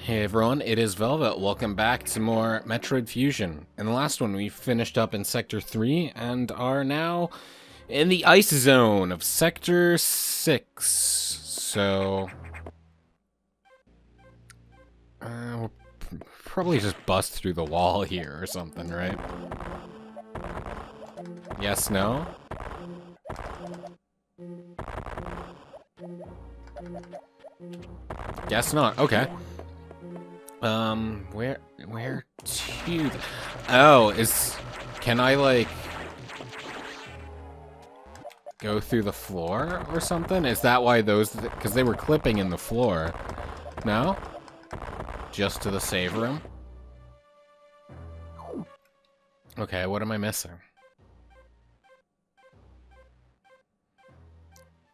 Hey everyone, it is Velvet. Welcome back to more Metroid Fusion. In the last one, we finished up in Sector 3 and are now in the ice zone of Sector 6. So, we'll probably just bust through the wall here or something, right? Yes, no? Guess not. Okay. Where to? Oh, can I, like, go through the floor or something? Is that why because they were clipping in the floor. No? Just to the save room? Okay, what am I missing?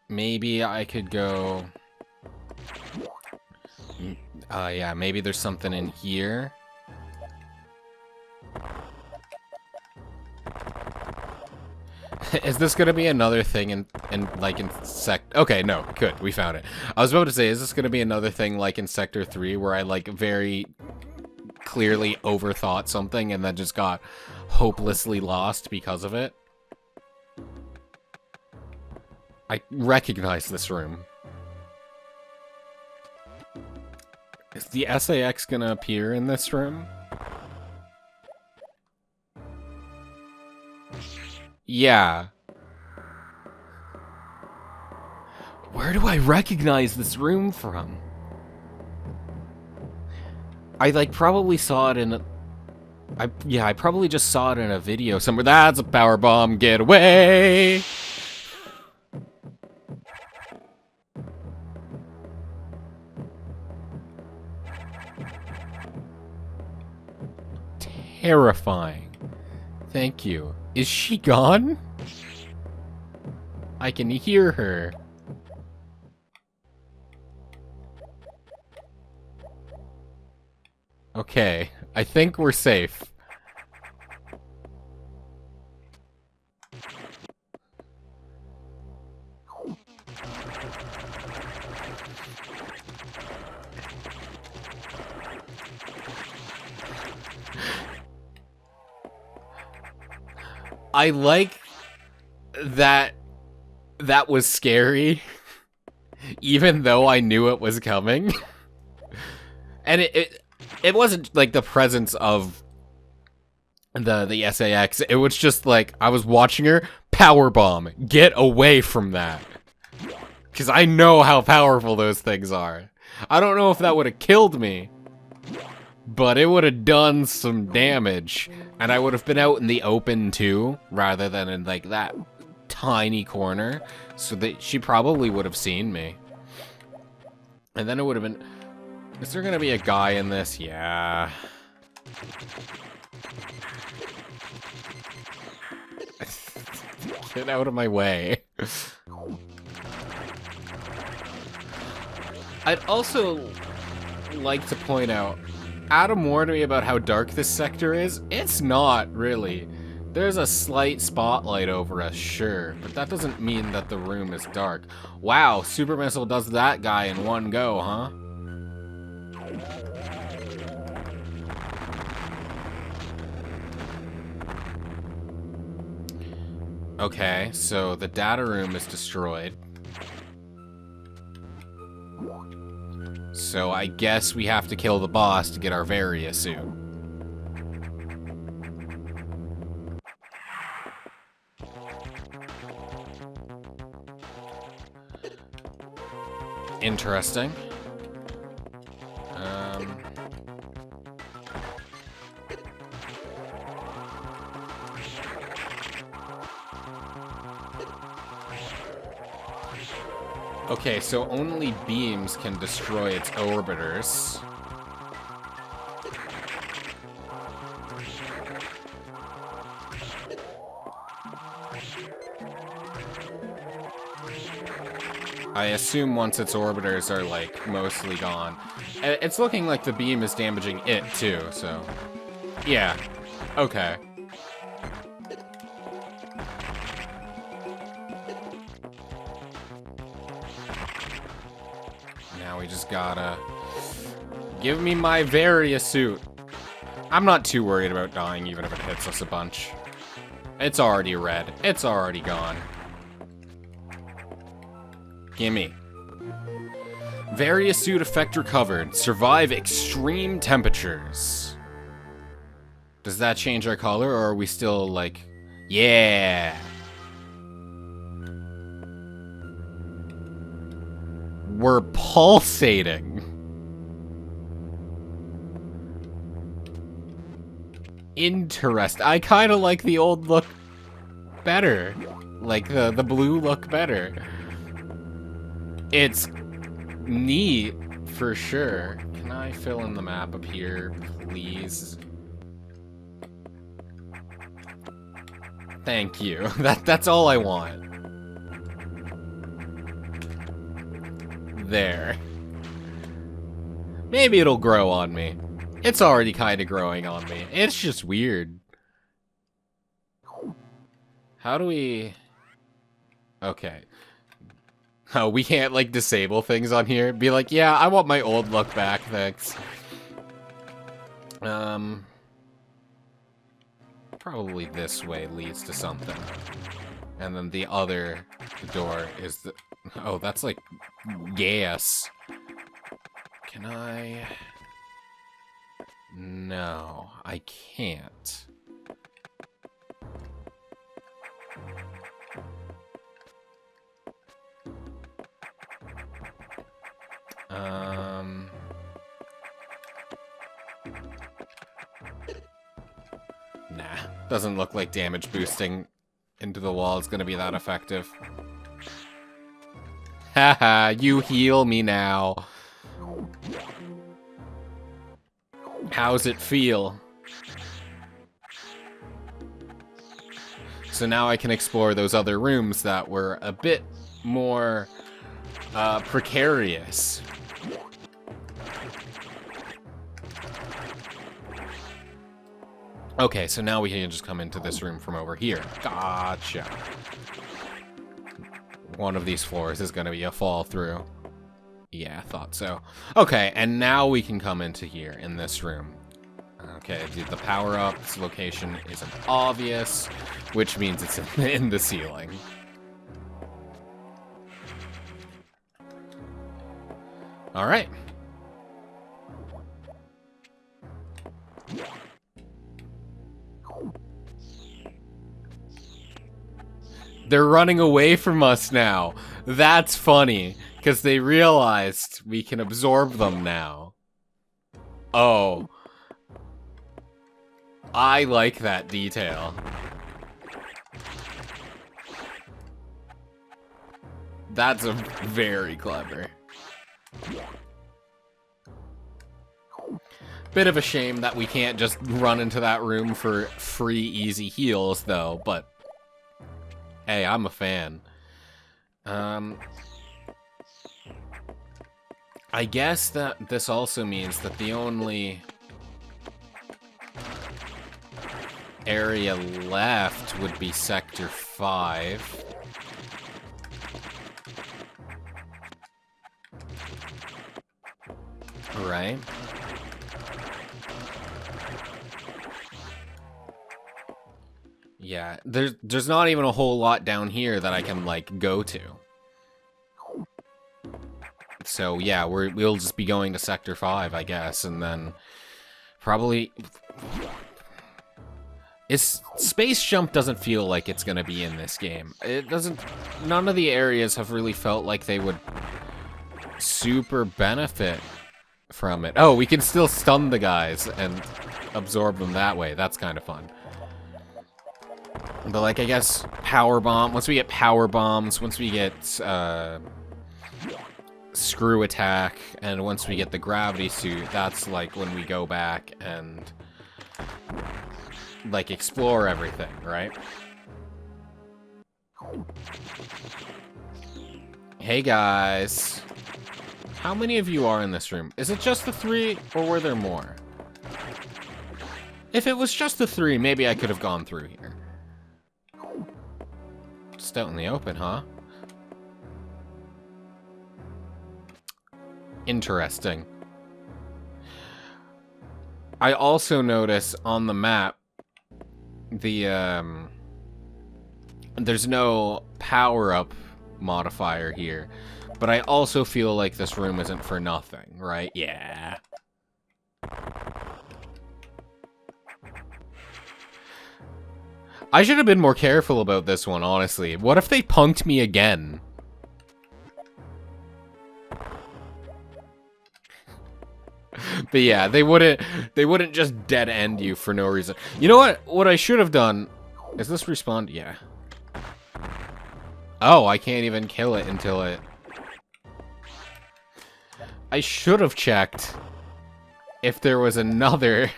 Maybe I could go... yeah, maybe there's something in here. Is this gonna be another thing in okay, no, good, we found it. I was about to say, is this gonna be another thing like in Sector 3 where I like very clearly overthought something and then just got hopelessly lost because of it? I recognize this room. Is the SAX gonna appear in this room? Yeah. Where do I recognize this room from? I like probably saw it in a... I probably just saw it in a video somewhere. That's a power bomb, get away! Terrifying. Thank you. Is she gone? I can hear her. Okay, I think we're safe. I like that was scary, even though I knew it was coming. And it wasn't like the presence of the SAX. It was just like I was watching her power bomb. Get away from that. Because I know how powerful those things are. I don't know if that would have killed me, but it would have done some damage. And I would have been out in the open too, rather than in like that tiny corner. So that she probably would have seen me. And then it would have been... Is there gonna be a guy in this? Yeah. Get out of my way. I'd also like to point out, Adam warned me about how dark this sector is. It's not, really. There's a slight spotlight over us, sure, but that doesn't mean that the room is dark. Wow, Super Missile does that guy in one go, huh? Okay, so the data room is destroyed. So I guess we have to kill the boss to get our Varia suit. Interesting. Okay, so only beams can destroy its orbiters. I assume once its orbiters are, like, mostly gone. It's looking like the beam is damaging it, too, so... Yeah. Okay. Now we just gotta Give me my various suit. I'm not too worried about dying, even if it hits us a bunch. It's already red. It's already gone. Gimme. Various suit effect recovered. Survive extreme temperatures. Does that change our color, or are we still like... Yeah! We're pulsating. Interesting. I kind of like the old look better. Like the blue look better. It's neat for sure. Can I fill in the map up here, please? Thank you. That's all I want. There. Maybe it'll grow on me. It's already kind of growing on me. It's just weird. How do we... Okay. Oh, we can't, like, disable things on here? Be like, yeah, I want my old look back, thanks. Probably this way leads to something. And then the other door is the... Oh, that's like... Gas. Can I... No, I can't. Nah, doesn't look like damage boosting into the wall is gonna be that effective. Haha, you heal me now. How's it feel? So now I can explore those other rooms that were a bit more precarious. Okay, so now we can just come into this room from over here. Gotcha. One of these floors is going to be a fall through. Yeah, I thought so. Okay, and now we can come into here in this room. Okay, the power-up's location isn't obvious, which means it's in the ceiling. All right. They're running away from us now. That's funny, because they realized we can absorb them now. Oh. I like that detail. That's very clever. Bit of a shame that we can't just run into that room for free, easy heals, though, but... Hey, I'm a fan. I guess that this also means that the only area left would be Sector 5. Right? Yeah, there's not even a whole lot down here that I can, like, go to. So, yeah, we'll just be going to Sector 5, I guess, and then probably... Space Jump doesn't feel like it's gonna be in this game. It doesn't... None of the areas have really felt like they would super benefit from it. Oh, we can still stun the guys and absorb them that way. That's kind of fun. But, like, I guess Power Bomb... Once we get Power Bombs, once we get, Screw Attack, and once we get the Gravity Suit, that's, like, when we go back and, like, explore everything, right? Hey, guys. How many of you are in this room? Is it just the 3, or were there more? If it was just the 3, maybe I could have gone through here. Just out in the open, huh? Interesting. I also notice on the map, the, there's no power-up modifier here. But I also feel like this room isn't for nothing, right? Yeah. I should have been more careful about this one, honestly. What if they punked me again? But yeah, they wouldn't just dead end you for no reason. You know what? What I should have done is this respawn? Yeah. Oh, I can't even kill it until it. I should have checked if there was another.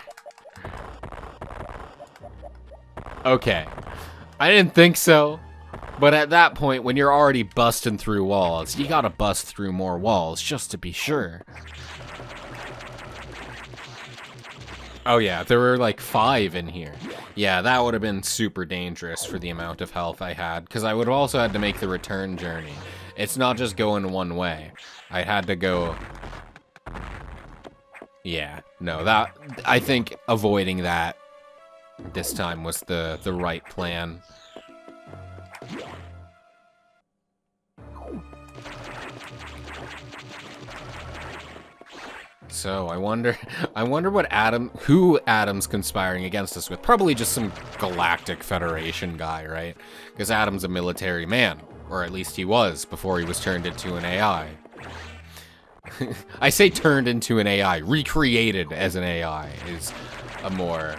Okay. I didn't think so. But at that point, when you're already busting through walls, you gotta bust through more walls just to be sure. Oh yeah, there were like 5 in here. Yeah, that would have been super dangerous for the amount of health I had, because I would have also had to make the return journey. It's not just going one way. I had to go... Yeah, no, that... I think avoiding that this time was the right plan. So, I wonder who Adam's conspiring against us with. Probably just some Galactic Federation guy, right? Because Adam's a military man. Or at least he was, before he was turned into an AI. I say turned into an AI. Recreated as an AI is a more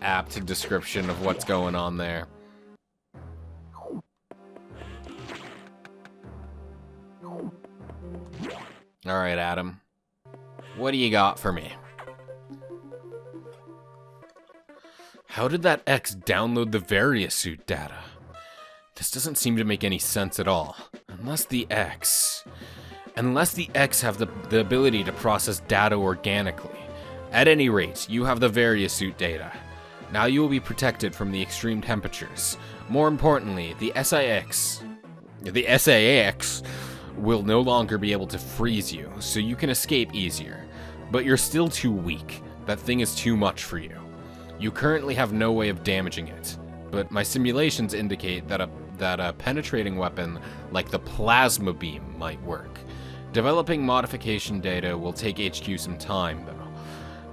apt description of what's going on there. Alright, Adam. What do you got for me? How did that X download the Variasuit data? This doesn't seem to make any sense at all. Unless the X have the ability to process data organically. At any rate, you have the Variasuit data. Now you will be protected from the extreme temperatures. More importantly, the SAX will no longer be able to freeze you, so you can escape easier. But you're still too weak. That thing is too much for you. You currently have no way of damaging it, but my simulations indicate that a penetrating weapon like the plasma beam might work. Developing modification data will take HQ some time, though.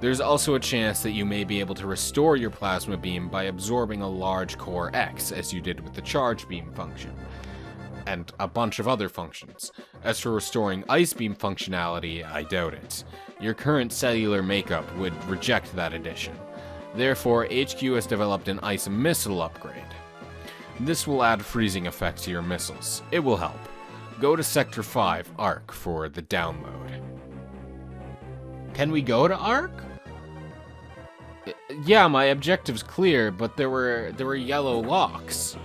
There's also a chance that you may be able to restore your plasma beam by absorbing a large core X, as you did with the charge beam function. And a bunch of other functions. As for restoring ice beam functionality, I doubt it. Your current cellular makeup would reject that addition. Therefore, HQ has developed an ice missile upgrade. This will add freezing effect to your missiles. It will help. Go to Sector 5, ARC, for the download. Can we go to ARC? Yeah, my objective's clear, but there were yellow locks.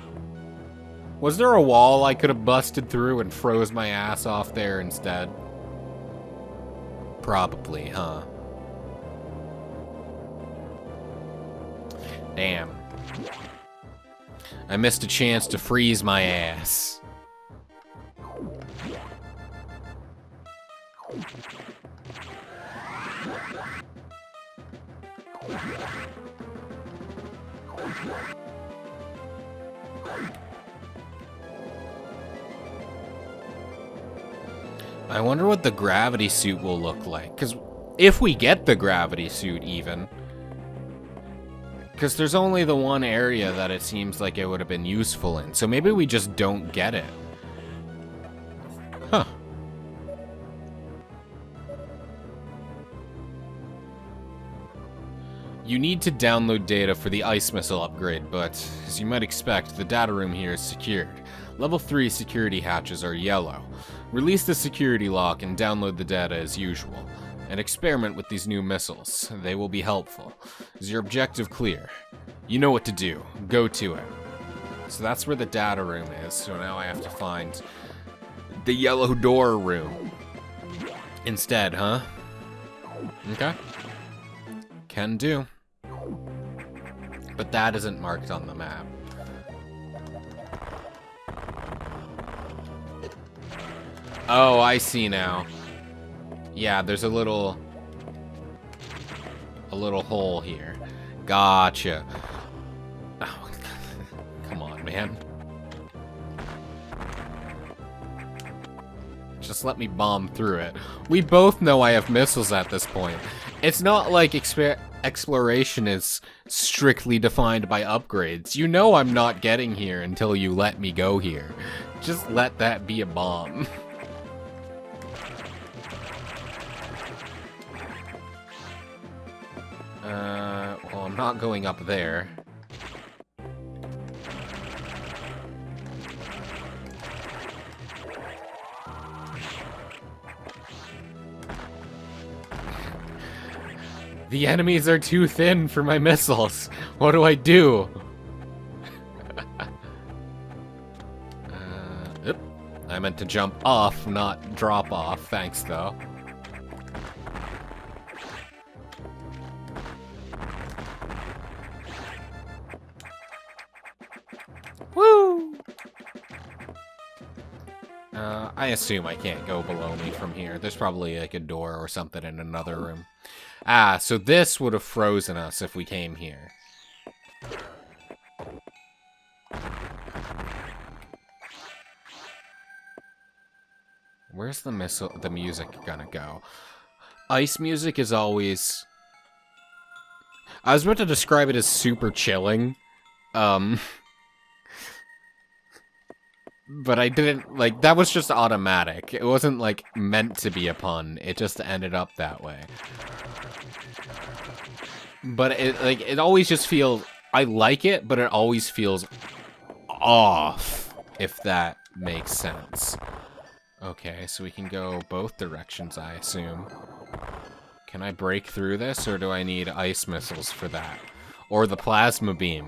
Was there a wall I could have busted through and froze my ass off there instead? Probably, huh? Damn. I missed a chance to freeze my ass. I wonder what the gravity suit will look like. Because if we get the gravity suit, even. Because there's only the one area that it seems like it would have been useful in. So maybe we just don't get it. Huh. You need to download data for the ice missile upgrade, but as you might expect, the data room here is secured. Level 3 security hatches are yellow. Release the security lock and download the data as usual. And experiment with these new missiles. They will be helpful. Is your objective clear? You know what to do. Go to it. So that's where the data room is, so now I have to find the yellow door room instead, huh? Okay. Can do. But that isn't marked on the map. Oh, I see now. Yeah, there's a little a little hole here. Gotcha. Oh, come on, man. Just let me bomb through it. We both know I have missiles at this point. It's not like exploration is strictly defined by upgrades. You know I'm not getting here until you let me go here. Just let that be a bomb. Well, I'm not going up there. The enemies are too thin for my missiles. What do I do? Oop. I meant to jump off, not drop off. Thanks, though. Woo! I assume I can't go below me from here. There's probably like a door or something in another room. Ah, so this would have frozen us if we came here. Where's the music gonna go? Ice music is always... I was about to describe it as super chilling. But I didn't, like, that was just automatic. It wasn't, like, meant to be a pun. It just ended up that way. But it always just feels, I like it, but it always feels off, if that makes sense. Okay, so we can go both directions, I assume. Can I break through this, or do I need ice missiles for that? Or the plasma beam?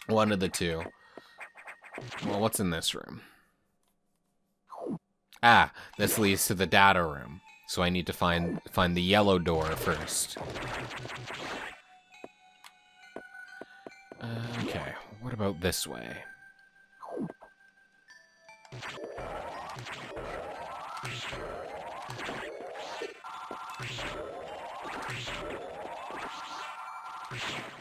One of the two. Well, what's in this room? Ah, this leads to the data room. So I need to find the yellow door first. Okay, what about this way?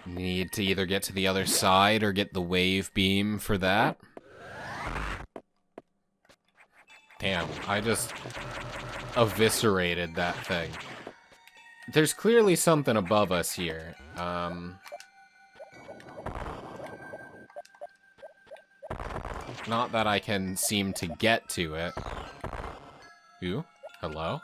Need to either get to the other side or get the wave beam for that. Damn, I just eviscerated that thing. There's clearly something above us here. Not that I can seem to get to it. Ooh, hello?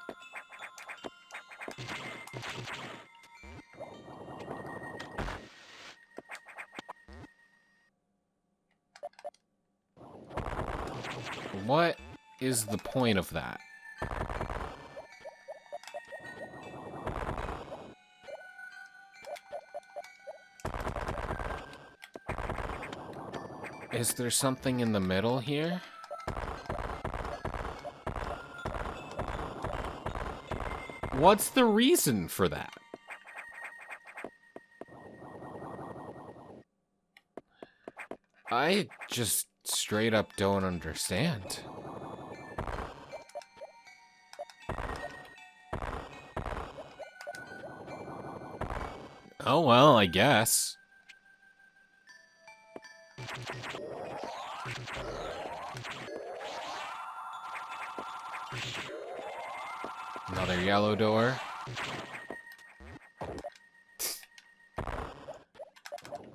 What is the point of that? Is there something in the middle here? What's the reason for that? I just straight up don't understand. Oh well, I guess. Another yellow door.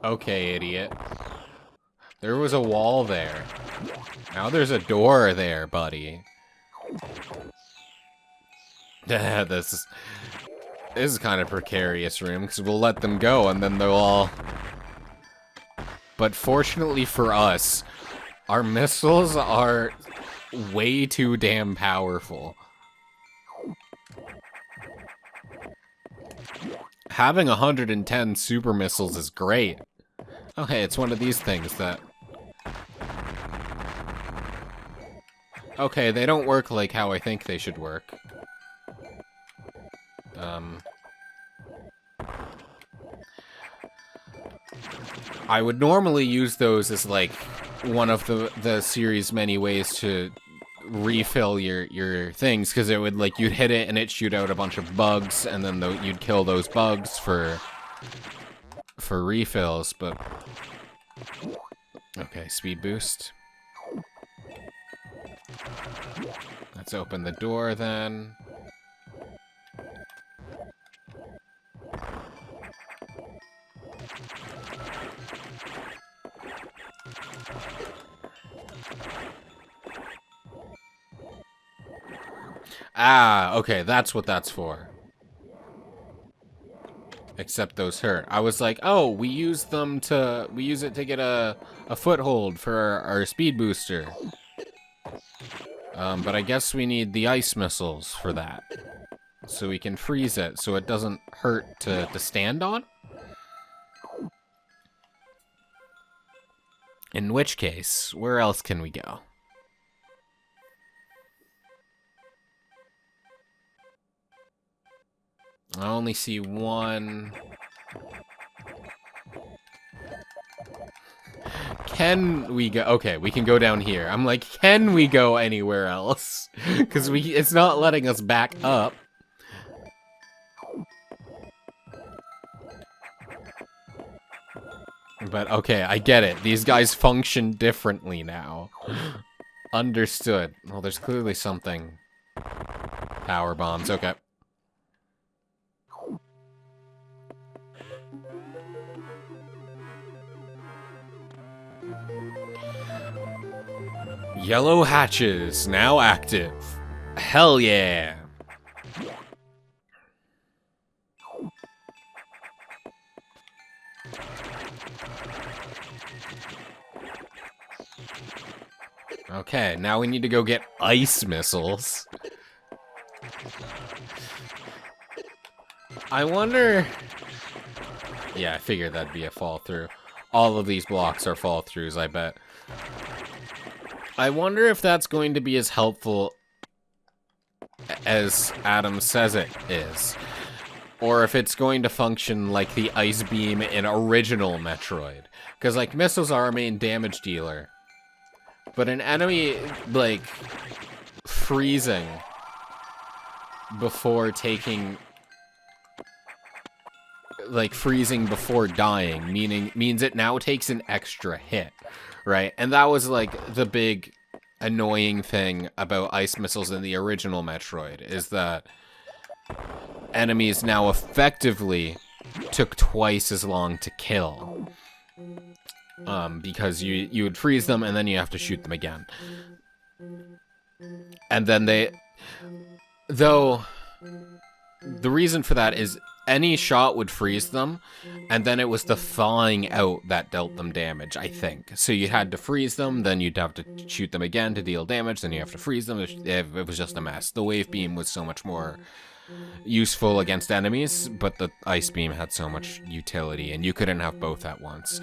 Okay, idiot. There was a wall there. Now there's a door there, buddy. This is kind of precarious room, because we'll let them go, and then they'll all... But fortunately for us, our missiles are way too damn powerful. Having 110 super missiles is great. Oh hey, it's one of these things that... Okay, they don't work like how I think they should work. I would normally use those as, like, one of the series' many ways to refill your things, because it would, like, you'd hit it and it'd shoot out a bunch of bugs, and then you'd kill those bugs for refills. But okay, speed boost. Let's open the door then. Ah, okay, that's what that's for. Except those hurt. I was like, oh, we use it to get a foothold for our speed booster. But I guess we need the ice missiles for that. So we can freeze it so it doesn't hurt to stand on. In which case, where else can we go? I only see one. Can we go? Okay, we can go down here. I'm like, can we go anywhere else? Because it's not letting us back up. But okay, I get it. These guys function differently now. Understood. Well, there's clearly something. Power bombs, okay. Yellow hatches, now active. Hell yeah. Okay, now we need to go get ice missiles. I wonder... Yeah, I figured that'd be a fall through. All of these blocks are fall throughs, I bet. I wonder if that's going to be as helpful as Adam says it is. Or if it's going to function like the ice beam in original Metroid. Because, like, missiles are our main damage dealer. But an enemy, like, freezing before taking... Like, freezing before dying, means it now takes an extra hit. Right, and that was, like, the big annoying thing about ice missiles in the original Metroid, is that enemies now effectively took twice as long to kill. Because you would freeze them, and then you have to shoot them again. And then though, the reason for that is any shot would freeze them, and then it was the thawing out that dealt them damage, I think. So you had to freeze them, then you'd have to shoot them again to deal damage, then you have to freeze them. It was just a mess. The wave beam was so much more useful against enemies, but the ice beam had so much utility, and you couldn't have both at once.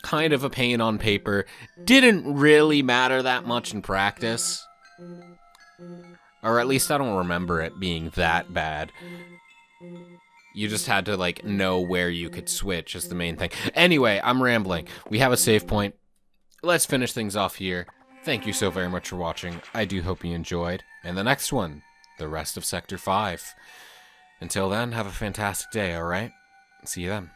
Kind of a pain on paper. Didn't really matter that much in practice. Or at least I don't remember it being that bad. You just had to, like, know where you could switch is the main thing. Anyway, I'm rambling. We have a save point. Let's finish things off here. Thank you so very much for watching. I do hope you enjoyed. And the next one, the rest of Sector 5. Until then, have a fantastic day, alright? See you then.